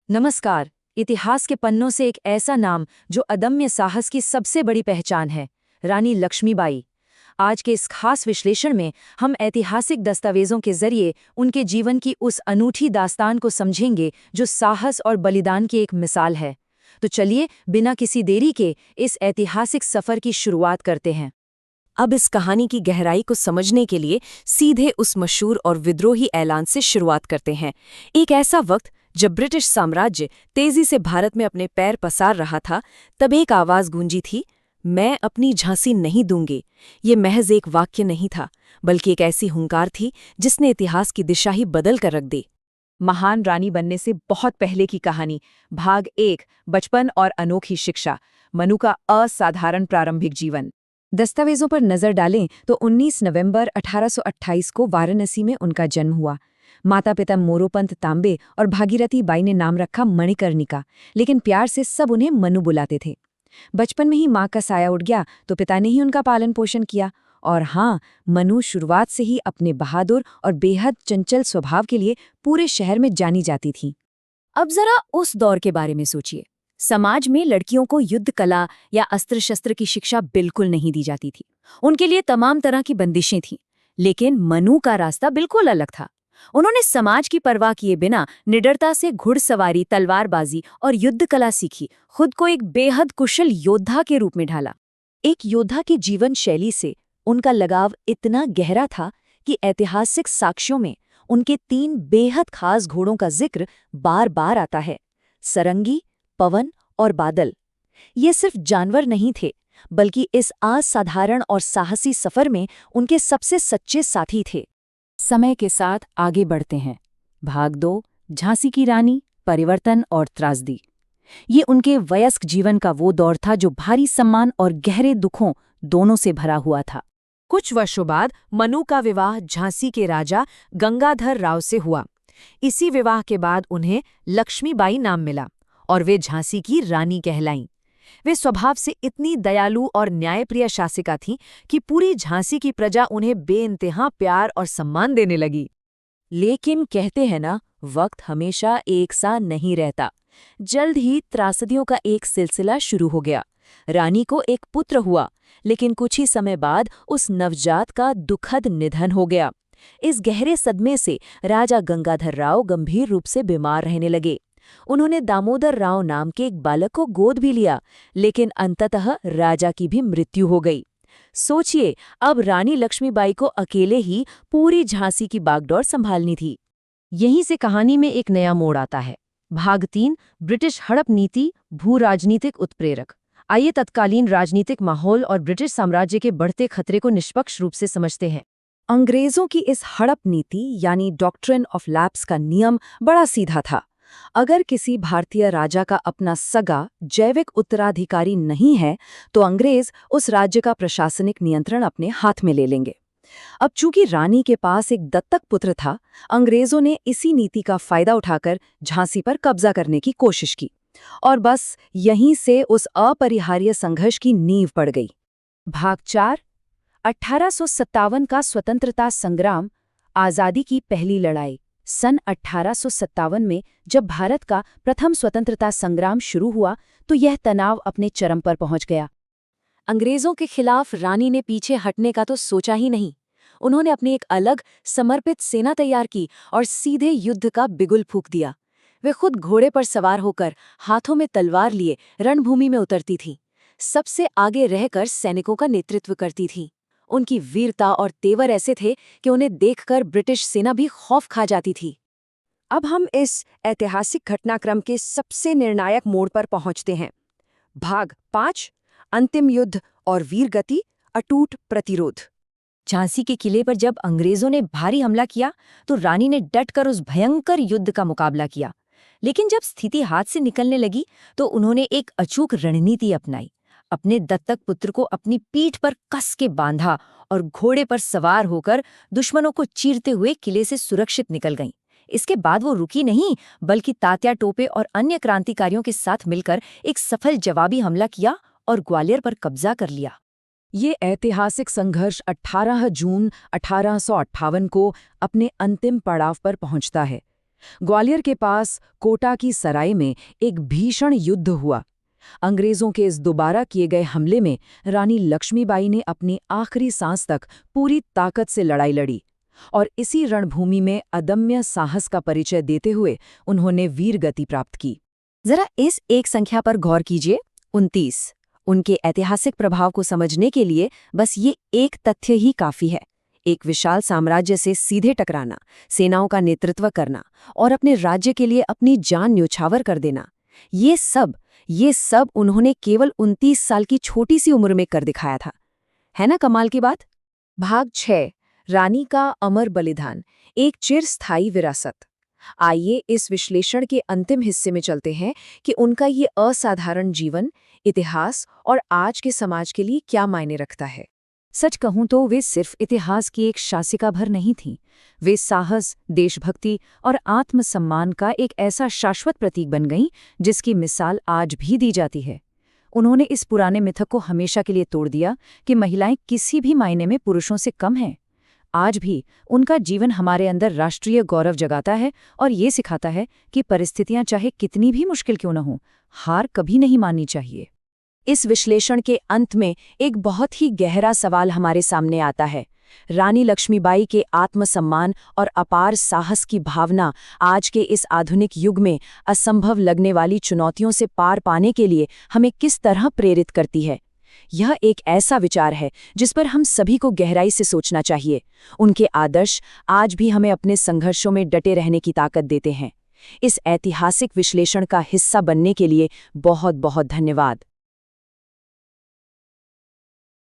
नमस्कार। इतिहास के पन्नों से एक ऐसा नाम जो अदम्य साहस की सबसे बड़ी पहचान है, रानी लक्ष्मीबाई। आज के इस खास विश्लेषण में हम ऐतिहासिक दस्तावेजों के जरिए उनके जीवन की उस अनूठी दास्तान को समझेंगे जो साहस और बलिदान की एक मिसाल है। तो चलिए बिना किसी देरी के इस ऐतिहासिक सफर की शुरुआत करते हैं। अब इस कहानी की गहराई को समझने के लिए सीधे उस मशहूर और विद्रोही ऐलान से शुरुआत करते हैं। एक ऐसा वक्त जब ब्रिटिश साम्राज्य तेजी से भारत में अपने पैर पसार रहा था, तब एक आवाज गूंजी थी, मैं अपनी झांसी नहीं दूंगी। ये महज एक वाक्य नहीं था, बल्कि एक ऐसी हुंकार थी जिसने इतिहास की दिशा ही बदल कर रख दी। महान रानी बनने से बहुत पहले की कहानी, भाग 1, बचपन और अनोखी शिक्षा, मनु का असाधारण प्रारंभिक जीवन। दस्तावेजों पर नजर डालें तो 19 नवंबर 1828 को वाराणसी में उनका जन्म हुआ। माता पिता मोरोपंत तांबे और भागीरथी बाई ने नाम रखा मणिकर्णिका, लेकिन प्यार से सब उन्हें मनु बुलाते थे। बचपन में ही माँ का साया उड़ गया तो पिता ने ही उनका पालन पोषण किया। और हाँ, मनु शुरुआत से ही अपने बहादुर और बेहद चंचल स्वभाव के लिए पूरे शहर में जानी जाती थी। अब जरा उस दौर के बारे में सोचिए। समाज में लड़कियों को युद्ध कला या अस्त्र शस्त्र की शिक्षा बिल्कुल नहीं दी जाती थी। उनके लिए तमाम तरह की बंदिशें थीं। लेकिन मनु का रास्ता बिल्कुल अलग था। उन्होंने समाज की परवाह किए बिना निडरता से घुड़सवारी, तलवारबाजी और युद्ध कला सीखी, खुद को एक बेहद कुशल योद्धा के रूप में ढाला। एक योद्धा की जीवन शैली से उनका लगाव इतना गहरा था कि ऐतिहासिक साक्ष्यों में उनके 3 बेहद खास घोड़ों का जिक्र बार बार आता है, सरंगी, पवन और बादल। ये सिर्फ जानवर नहीं थे, बल्कि इस असाधारण और साहसी सफर में उनके सबसे सच्चे साथी थे। समय के साथ आगे बढ़ते हैं। भाग 2, झांसी की रानी, परिवर्तन और त्रासदी। ये उनके वयस्क जीवन का वो दौर था जो भारी सम्मान और गहरे दुखों दोनों से भरा हुआ था। कुछ वर्षों बाद मनु का विवाह झांसी के राजा गंगाधर राव से हुआ। इसी विवाह के बाद उन्हें लक्ष्मीबाई नाम मिला और वे झांसी की रानी कहलाईं। वे स्वभाव से इतनी दयालु और न्यायप्रिय शासिका थीं कि पूरी झांसी की प्रजा उन्हें बेइंतहा प्यार और सम्मान देने लगी। लेकिन कहते हैं ना, वक्त हमेशा एक सा नहीं रहता। जल्द ही त्रासदियों का एक सिलसिला शुरू हो गया। रानी को एक पुत्र हुआ, लेकिन कुछ ही समय बाद उस नवजात का दुखद निधन हो गया। इस गहरे सदमे से राजा गंगाधर राव गंभीर रूप से बीमार रहने लगे। उन्होंने दामोदर राव नाम के एक बालक को गोद भी लिया, लेकिन अंततः राजा की भी मृत्यु हो गई। सोचिए, अब रानी लक्ष्मीबाई को अकेले ही पूरी झांसी की बागडोर संभालनी थी। यहीं से कहानी में एक नया मोड़ आता है। भाग 3, ब्रिटिश हड़प नीति, भू राजनीतिक उत्प्रेरक। आइए तत्कालीन राजनीतिक माहौल और ब्रिटिश साम्राज्य के बढ़ते खतरे को निष्पक्ष रूप से समझते हैं। अंग्रेजों की इस हड़प नीति यानी डॉक्ट्रिन ऑफ लैप्स का नियम बड़ा सीधा था। अगर किसी भारतीय राजा का अपना सगा जैविक उत्तराधिकारी नहीं है, तो अंग्रेज उस राज्य का प्रशासनिक नियंत्रण अपने हाथ में ले लेंगे। अब चूंकि रानी के पास एक दत्तक पुत्र था, अंग्रेजों ने इसी नीति का फायदा उठाकर झांसी पर कब्जा करने की कोशिश की। और बस यहीं से उस अपरिहार्य संघर्ष की नींव पड़ गई। भाग 4, 1857 का स्वतंत्रता संग्राम, आज़ादी की पहली लड़ाई। सन 1857 में जब भारत का प्रथम स्वतंत्रता संग्राम शुरू हुआ, तो यह तनाव अपने चरम पर पहुंच गया। अंग्रेजों के खिलाफ रानी ने पीछे हटने का तो सोचा ही नहीं। उन्होंने अपनी एक अलग समर्पित सेना तैयार की और सीधे युद्ध का बिगुल फूंक दिया। वे खुद घोड़े पर सवार होकर, हाथों में तलवार लिए रणभूमि में उतरती थीं। सबसे आगे रहकर सैनिकों का नेतृत्व करती थीं। उनकी वीरता और तेवर ऐसे थे कि उन्हें देखकर ब्रिटिश सेना भी खौफ खा जाती थी। अब हम इस ऐतिहासिक घटनाक्रम के सबसे निर्णायक मोड़ पर पहुंचते हैं। भाग 5, अंतिम युद्ध और वीरगति, अटूट प्रतिरोध। झांसी के किले पर जब अंग्रेजों ने भारी हमला किया, तो रानी ने डटकर उस भयंकर युद्ध का मुकाबला किया। लेकिन जब स्थिति हाथ से निकलने लगी, तो उन्होंने एक अचूक रणनीति अपनाई। अपने दत्तक पुत्र को अपनी पीठ पर कस के बांधा और घोड़े पर सवार होकर दुश्मनों को चीरते हुए किले से सुरक्षित निकल गईं। इसके बाद वो रुकी नहीं, बल्कि तात्या टोपे और अन्य क्रांतिकारियों के साथ मिलकर एक सफल जवाबी हमला किया और ग्वालियर पर कब्जा कर लिया। ये ऐतिहासिक संघर्ष 18 जून 1858 को अपने अंतिम पड़ाव पर पहुंचता है। ग्वालियर के पास कोटा की सराय में एक भीषण युद्ध हुआ। अंग्रेजों के इस दोबारा किए गए हमले में रानी लक्ष्मीबाई ने अपनी आखिरी सांस तक पूरी ताकत से लड़ाई लड़ी और इसी रणभूमि में अदम्य साहस का परिचय देते हुए उन्होंने वीर गति प्राप्त की। जरा इस एक संख्या पर गौर कीजिए, 29। उनके ऐतिहासिक प्रभाव को समझने के लिए बस ये एक तथ्य ही काफी है। एक विशाल साम्राज्य से सीधे टकराना, सेनाओं का नेतृत्व करना और अपने राज्य के लिए अपनी जान न्योछावर कर देना, ये सब उन्होंने केवल 29 साल की छोटी सी उम्र में कर दिखाया था। है ना कमाल की बात? भाग 6, रानी का अमर बलिदान, एक चिरस्थायी विरासत। आइए इस विश्लेषण के अंतिम हिस्से में चलते हैं कि उनका ये असाधारण जीवन, इतिहास और आज के समाज के लिए क्या मायने रखता है। सच कहूं तो वे सिर्फ इतिहास की एक शासिका भर नहीं थीं। वे साहस, देशभक्ति और आत्मसम्मान का एक ऐसा शाश्वत प्रतीक बन गईं जिसकी मिसाल आज भी दी जाती है। उन्होंने इस पुराने मिथक को हमेशा के लिए तोड़ दिया कि महिलाएं किसी भी मायने में पुरुषों से कम हैं। आज भी उनका जीवन हमारे अंदर राष्ट्रीय गौरव जगाता है और ये सिखाता है कि परिस्थितियां चाहे कितनी भी मुश्किल क्यों न हों, हार कभी नहीं माननी चाहिए। इस विश्लेषण के अंत में एक बहुत ही गहरा सवाल हमारे सामने आता है। रानी लक्ष्मीबाई के आत्मसम्मान और अपार साहस की भावना आज के इस आधुनिक युग में असंभव लगने वाली चुनौतियों से पार पाने के लिए हमें किस तरह प्रेरित करती है। यह एक ऐसा विचार है जिस पर हम सभी को गहराई से सोचना चाहिए। उनके आदर्श आज भी हमें अपने संघर्षों में डटे रहने की ताकत देते हैं। इस ऐतिहासिक विश्लेषण का हिस्सा बनने के लिए बहुत बहुत धन्यवाद।